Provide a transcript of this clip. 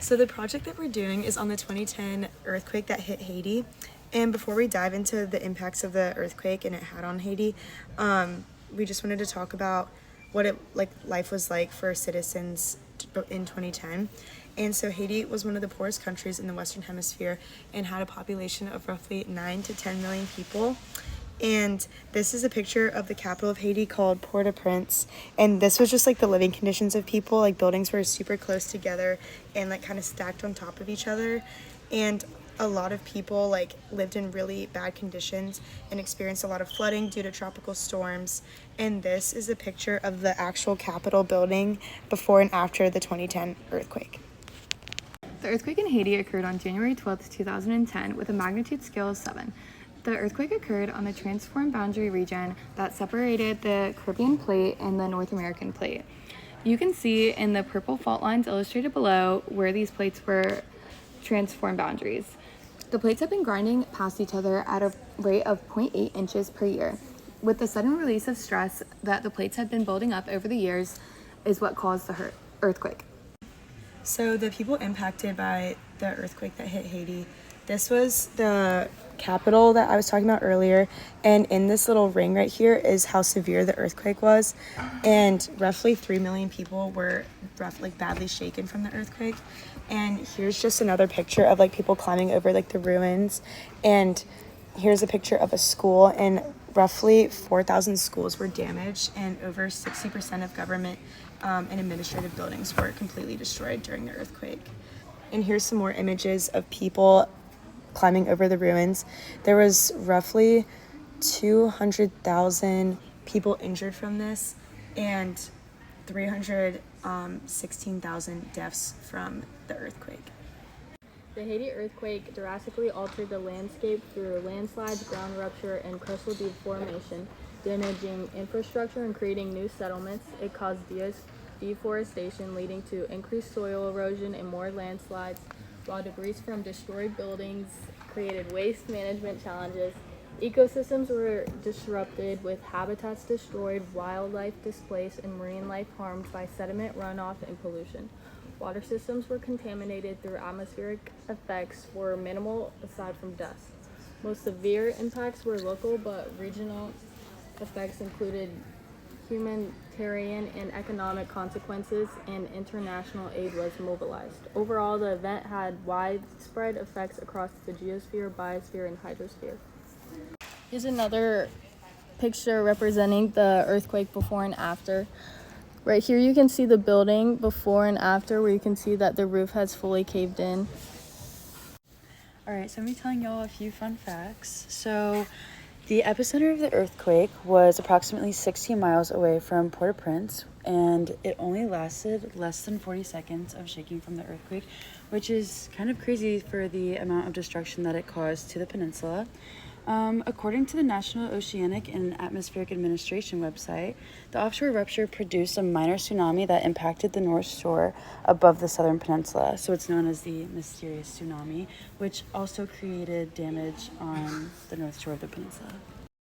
So the project that we're doing is on the 2010 earthquake that hit Haiti. And before we dive into the impacts of the earthquake and it had on Haiti, we just wanted to talk about what life was like for citizens in 2010. And so Haiti was one of the poorest countries in the Western Hemisphere and had a population of roughly 9 to 10 million people. And this is a picture of the capital of Haiti called Port-au-Prince. And this was just like the living conditions of people. Like buildings were super close together and like kind of stacked on top of each other. And a lot of people like lived in really bad conditions and experienced a lot of flooding due to tropical storms. And this is a picture of the actual Capitol building before and after the 2010 earthquake. The earthquake in Haiti occurred on January 12, 2010 with a magnitude scale of 7. The earthquake occurred on the transform boundary region that separated the Caribbean plate and the North American plate. You can see in the purple fault lines illustrated below where these plates were transform boundaries. The plates have been grinding past each other at a rate of 0.8 inches per year. With the sudden release of stress that the plates had been building up over the years is what caused the earthquake. So the people impacted by the earthquake that hit Haiti, this was the capital that I was talking about earlier, and in this little ring right here is how severe the earthquake was, and roughly 3 million people were badly shaken from the earthquake. And here's just another picture of like people climbing over like the ruins, and here's a picture of a school, and roughly 4,000 schools were damaged, and over 60% of government and administrative buildings were completely destroyed during the earthquake. And here's some more images of people climbing over the ruins. There was roughly 200,000 people injured from this and 316,000 deaths from the earthquake. The Haiti earthquake drastically altered the landscape through landslides, ground rupture, and crustal deformation, damaging infrastructure and creating new settlements. It caused deforestation, leading to increased soil erosion and more landslides, while debris from destroyed buildings created waste management challenges. Ecosystems were disrupted with habitats destroyed, wildlife displaced, and marine life harmed by sediment runoff and pollution. Water systems were contaminated through atmospheric effects were minimal aside from dust. Most severe impacts were local, but regional effects included humanitarian and economic consequences, and international aid was mobilized. Overall, the event had widespread effects across the geosphere, biosphere, and hydrosphere. Here's another picture representing the earthquake before and after. Right here you can see the building before and after, where you can see that the roof has fully caved in. Alright, so I'm going to be telling y'all a few fun facts. So the epicenter of the earthquake was approximately 16 miles away from Port-au-Prince, and it only lasted less than 40 seconds of shaking from the earthquake, which is kind of crazy for the amount of destruction that it caused to the peninsula. According to the National Oceanic and Atmospheric Administration website, the offshore rupture produced a minor tsunami that impacted the North Shore above the southern peninsula, so it's known as the mysterious tsunami, which also created damage on the North Shore of the peninsula.